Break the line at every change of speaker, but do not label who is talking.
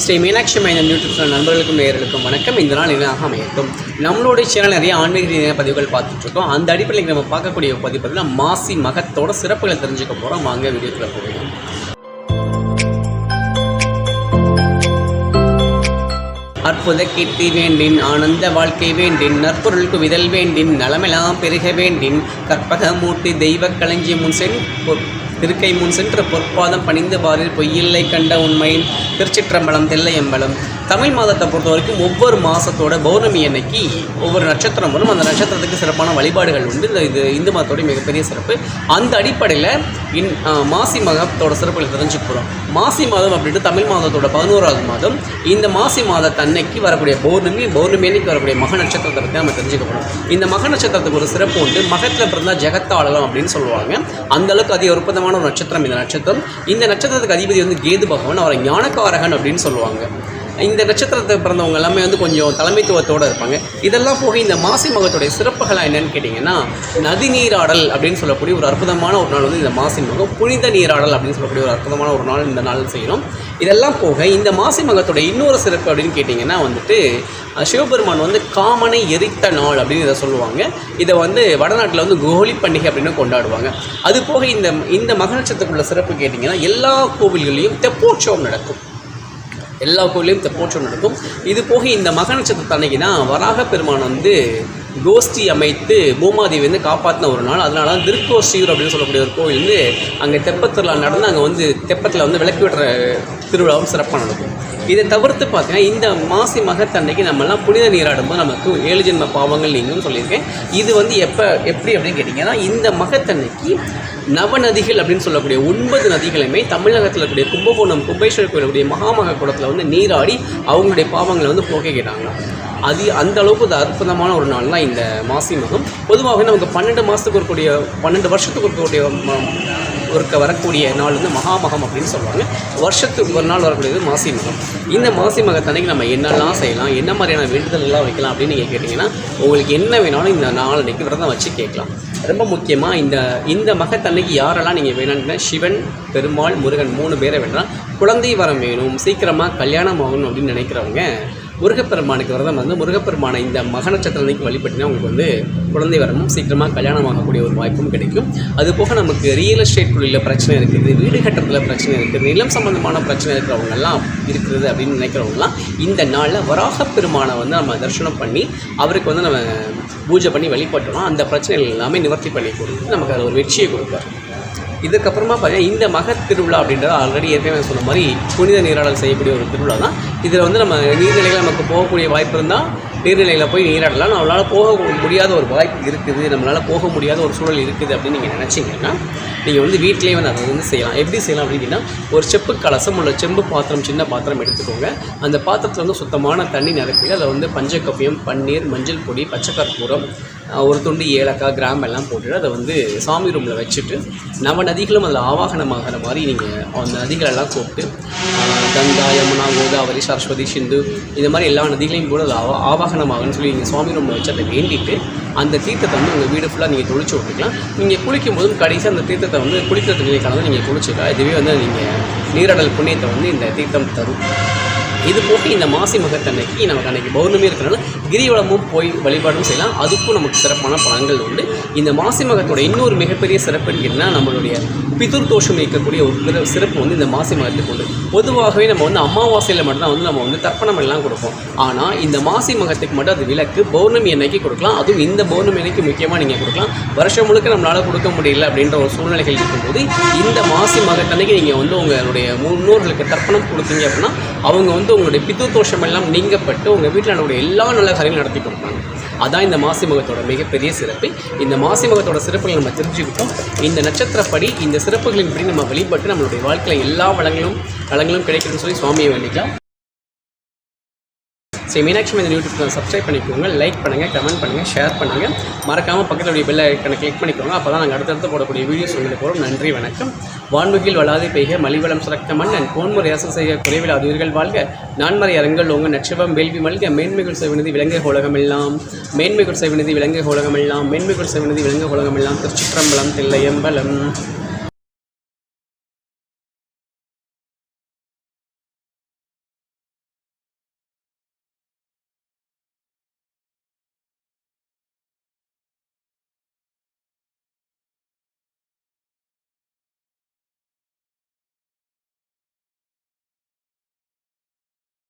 ஸ்ரீ மீனாட்சி மைந்தன் YouTube channel நண்பர்களுக்கும் நேயர்களுக்கும் வணக்கம். இந்த நாள் என்னாக அமையட்டும். நம்மளுடைய சேனல் நிறைய ஆன்மீக ரீதியான பதிவுகள் பார்த்துட்ருக்கோம். அந்த அடிப்படையில் நம்ம பார்க்கக்கூடிய பதிவு பார்த்தீங்கன்னா மாசி மகத்தோட சிறப்புகளை தெரிஞ்சுக்க போகிறோம். வாங்க வீடியோக்குள்ள போகலாம். அற்புத கீர்த்தி வேண்டின், ஆனந்த வாழ்க்கை வேண்டின், நற்பொருள் குவிதல் வேண்டின், நலமெல்லாம் பெருக வேண்டின், கற்பக மூர்த்தி தெய்வ களஞ்சி திருக்கை முன் சென்று பொற்பாதம் பணிந்து பாரில் பொய்யில்லை கண்ட உண்மையின் திருச்சிற்றம்பலம் தில்லையம்பலம். தமிழ் மாதத்தை பொறுத்த வரைக்கும் ஒவ்வொரு மாதத்தோட பௌர்ணமி அன்னைக்கு ஒவ்வொரு நட்சத்திரம் வரும். அந்த நட்சத்திரத்துக்கு சிறப்பான வழிபாடுகள் உண்டு. இது இந்து மதத்தோடைய மிகப்பெரிய சிறப்பு. அந்த அடிப்படையில் மாசி மகத்தோட சிறப்புகளை தெரிஞ்சுக்க போகிறோம். மாசி மாதம் அப்படின்ட்டு தமிழ் மாதத்தோட 11வது மாதம். இந்த மாசி மாதத்து அன்னைக்கு வரக்கூடிய பௌர்ணமி அன்னைக்கு வரக்கூடிய மக நட்சத்திரத்தை பற்றி நம்ம தெரிஞ்சுக்க போகிறோம். இந்த மக நட்சத்திரத்துக்கு ஒரு சிறப்பு உண்டு. மகத்தில் பிறந்தால் ஜெகத்தாளம் அப்படின்னு சொல்லுவாங்க. அந்தளவுக்கு அதிக அற்புதமான ஒரு நட்சத்திரம் இந்த நட்சத்திரம். இந்த நட்சத்திரத்துக்கு அதிபதி வந்து கேது பகவான். அவரை ஞானக்காரகன் அப்படின்னு சொல்லுவாங்க. இந்த நட்சத்திரத்தை பிறந்தவங்க எல்லாமே வந்து கொஞ்சம் தலைமைத்துவத்தோடு இருப்பாங்க. இதெல்லாம் போக இந்த மாசி மகத்துடைய சிறப்புகளாக என்னென்னு கேட்டிங்கன்னா, நதி நீராடல் அப்படின்னு சொல்லக்கூடிய ஒரு அற்புதமான ஒரு நாள் வந்து இந்த மாசி மகம். புனித நீராடல் அப்படின்னு சொல்லக்கூடிய ஒரு அற்புதமான ஒரு நாள் இந்த நாள் செய்யணும். இதெல்லாம் போக இந்த மாசி மகத்துடைய இன்னொரு சிறப்பு அப்படின்னு கேட்டிங்கன்னா வந்துட்டு, சிவபெருமான் வந்து காமனை எரித்த நாள் அப்படின்னு இதை சொல்லுவாங்க. இதை வந்து வடநாட்டில் வந்து கோலி பண்டிகை அப்படின்னு கொண்டாடுவாங்க. அது போக இந்த மக நட்சத்திரத்துக்குள்ள சிறப்பு கேட்டிங்கன்னா, எல்லா கோவில்களையும் தெப்போற்சவம் நடக்கும். எல்லா கோவிலையும் தெப்போற்சவம் நடக்கும். இது போக இந்த மக நட்சத்திரத்து அன்னைக்கு தான் வராக பெருமான் வந்து கோஷ்டி அமைத்து பூமாதேவி வந்து காப்பாற்றின ஒரு நாள். அதனால தான் திருக்கோஷ்டியூர் அப்படின்னு சொல்லக்கூடிய ஒரு கோவில் வந்து அங்கே தெப்பத்தில் நடந்து அங்கே வந்து தெப்பத்தில் வந்து விளக்கு விடுற திருவிழாவும் சிறப்பாக நடக்கும். இதை தவிர்த்து பார்த்தீங்கன்னா, இந்த மாசி மகத்தன்னைக்கு நம்மலாம் புனித நீராடும்போது நமக்கு 7 ஜென்ம பாவங்கள் நீங்கும்னு சொல்லியிருக்கேன். இது வந்து எப்படி அப்படின்னு கேட்டிங்கன்னா, இந்த மகத்தன்னைக்கு நவநதிகள் அப்படின்னு சொல்லக்கூடிய 9 நதிகளுமே தமிழகத்தில் இருக்கக்கூடிய கும்பகோணம் கும்பேஸ்வரர் கோயிலுடைய மகாமக குளத்தில் வந்து நீராடி அவங்களுடைய பாவங்களை வந்து போக்கிக்கிட்டாங்க. அது அந்த அளவுக்கு ஒரு அற்புதமான ஒரு நாள் தான் இந்த மாசி மகம். பொதுவாக நமக்கு 12 மாதத்துக்கு இருக்கக்கூடிய 12 வருஷத்துக்கு இருக்கக்கூடிய வரக்கூடிய நாள் வந்து மகாமகம் அப்படின்னு சொல்லுவாங்க. வருஷத்துக்கு ஒரு நாள் வரக்கூடியது மாசி மகம். இந்த மாசி மகத்தன்னைக்கு நம்ம என்னெல்லாம் செய்யலாம், என்ன மாதிரியான வேண்டுதல்லாம் வைக்கலாம் அப்படின்னு நீங்கள் கேட்டிங்கன்னா, உங்களுக்கு என்ன வேணாலும் இந்த நாள் அன்றைக்கி விரதம் வச்சு கேட்கலாம். ரொம்ப முக்கியமாக இந்த மகத்தன்னைக்கு யாரெல்லாம் நீங்கள் வேணும்னா, சிவன், பெருமாள், முருகன் 3 பேரை வேண்டாம். குழந்தை வரம் வேணும், சீக்கிரமாக கல்யாணம் ஆகணும் அப்படின்னு நினைக்கிறவங்க முருகப்பெருமானுக்கு விரதம் வந்து முருகப்பெருமானை இந்த மக நட்சத்திரத்துக்கு வழிபட்டினா உங்களுக்கு வந்து குழந்தை வரமும் சீக்கிரமாக கல்யாணம் ஆகக்கூடிய ஒரு வாய்ப்பும் கிடைக்கும். அதுபோக நமக்கு ரியல் எஸ்டேட் தொழிலில் பிரச்சனை இருக்குது, வீடு கட்டுறதுல பிரச்சனை இருக்குது, நிலம் சம்பந்தமான பிரச்சனை இருக்கிறவங்கெல்லாம் இருக்குது அப்படின்னு நினைக்கிறவங்கலாம் இந்த நாளில் வராக பெருமானை வந்து நம்ம தரிசனம் பண்ணி அவருக்கு வந்து நம்ம பூஜை பண்ணி வழிபட்டோம்னா அந்த பிரச்சனைகள் எல்லாமே நிவர்த்தி பண்ணி கொடுத்து நமக்கு அது ஒரு வெற்றியை கொடுப்பார். இதுக்கப்புறமா பார்த்தீங்கன்னா, இந்த மக திருவிழா அப்படின்றது ஆல்ரெடி ஏற்கனவே சொன்ன மாதிரி புனித நீராடல் செய்யக்கூடிய ஒரு திருவிழா தான். இதில் வந்து நம்ம நீர்நிலைகள் நமக்கு போகக்கூடிய வாய்ப்பு இருந்தால் நீர்நிலையில் போய் நீராடலாம். நம்மளால் போக முடியாத ஒரு வாய்ப்பு இருக்குது, நம்மளால் போக முடியாத ஒரு சூழல் இருக்குது அப்படின்னு நீங்கள் நினச்சிங்கன்னா, நீங்கள் வந்து வீட்டிலேயே வந்து அதை வந்து செய்யலாம். எப்படி செய்யலாம் அப்படின்னா, ஒரு செப்பு கலசம் உள்ள செம்பு பாத்திரம், சின்ன பாத்திரம் எடுத்துக்கோங்க. அந்த பாத்திரத்தில் வந்து சுத்தமான தண்ணி நிரப்பி அதில் வந்து பஞ்சகவ்யம், பன்னீர், மஞ்சள் பொடி, பச்சை கற்பூரம், ஒரு துண்டு ஏலக்காய், கிராம்பு எல்லாம் போட்டுட்டு அதை வந்து சாமி ரூமில் வச்சுட்டு நதிகளும் அதில் ஆவாகனமாகிற மாதிரி நீங்கள் அந்த நதிகளெல்லாம் கூப்பிட்டு கங்கா, யமுனா, கோதாவரி, சரஸ்வதி, சிந்து இந்த மாதிரி எல்லா நதிகளையும் கூட அதில் ஆவாகனமாகன்னு சொல்லி நீங்கள் சுவாமி ரூமில் வச்சு அதை வேண்டிட்டு அந்த தீர்த்தத்தை வந்து உங்கள் வீடு ஃபுல்லாக நீங்கள் தொளிச்சு விட்டுக்கலாம். நீங்கள் குளிக்கும் போதும் கடைசி அந்த தீர்த்தத்தை வந்து குளிக்கிறதுக்கு கலந்து நீங்கள் குளிச்சுக்கலாம். இதுவே வந்து நீங்கள் நீராடல் புண்ணியத்தை வந்து இந்த தீர்த்தம் தரும். இது போக இந்த மாசி மகத்தன்னைக்கு நமக்கு அன்றைக்கி பௌர்ணமி இருக்கிறனால கிரிவலமும் போய் வழிபாடும் செய்யலாம். அதுக்கும் நமக்கு சிறப்பான பலன்கள் உண்டு. இந்த மாசி மகத்தோட இன்னொரு மிகப்பெரிய சிறப்பு என்ன, நம்மளுடைய பிதுர் தோஷம் இருக்கக்கூடிய ஒரு சிறப்பு வந்து இந்த மாசி மகத்துக்கு உண்டு. பொதுவாகவே நம்ம வந்து அமாவாசையில் மட்டும்தான் வந்து நம்ம வந்து தர்ப்பணம் எல்லாம் கொடுப்போம். ஆனால் இந்த மாசி மகத்துக்கு மட்டும் அது விலக்கு. பௌர்ணமி அன்னைக்கு கொடுக்கலாம். அதுவும் இந்த பௌர்ணமி அன்னைக்கு முக்கியமாக நீங்கள் கொடுக்கலாம். வருஷம் முழுக்க நம்மளால் கொடுக்க முடியல அப்படின்ற ஒரு சூழ்நிலைகள் இருக்கும்போது இந்த மாசி மகத்தன்னைக்கு நீங்கள் வந்து உங்களுடைய முன்னோர்களுக்கு தர்ப்பணம் கொடுத்தீங்க அப்படின்னா அவங்க வந்து உங்களுடைய பிதுர் தோஷம் எல்லாம் நீங்கப்பட்டு உங்கள் வீட்டில் நம்மளுடைய எல்லா நல்ல காரியங்களும் நடத்தி கொடுப்பாங்க. அதான் இந்த மாசி மகத்தோட மிகப்பெரிய சிறப்பு. இந்த மாசி மகத்தோட சிறப்புகளை நம்ம தெரிஞ்சுக்கிட்டோம். இந்த நட்சத்திரப்படி இந்த சிறப்புகளின்படி நம்ம வழிபட்டு நம்மளுடைய வாழ்க்கையில் எல்லா வளங்களும் கிடைக்கணும்னு சொல்லி சுவாமியை வேண்டிக்கலாம். ஸ்ரீ மீனாட்சி மைந்தன் யூடியூப் சேனல் சப்ஸ்கிரைப் பண்ணிக்கோங்க, லைக் பண்ணுங்கள், கமெண்ட் பண்ணுங்கள், ஷேர் பண்ணுங்கள். மறக்காமல் பக்கத்தில் பெல் ஐக்கனை கிளிக் பண்ணிக்கோங்க. அப்போ தான் நாங்கள் அடுத்தடுத்து போடக்கூடிய வீடியோஸ் உங்களுக்கு வரும். நன்றி, வணக்கம். வான்முகில் வளாது பெய்க, மலிவளம் சுரக்க மன்னன் போன்முறை அரசு செய்ய குறைவில் அதுயிர்கள் வாழ்க, நான்மறை அரங்கள் உங்கள் நட்சவம் வேள்வி மல்க, மேன்மைகள் செய்வனதி விலங்கு உலகமெல்லாம், மேன்மைகள் செய்வனதி விலங்கு உலகமெல்லாம், மேன்மைகள் செய்வனதி விலங்கு உலகமெல்லாம். திருச்சிற்றம்பலம் தில்லையம்பலம்.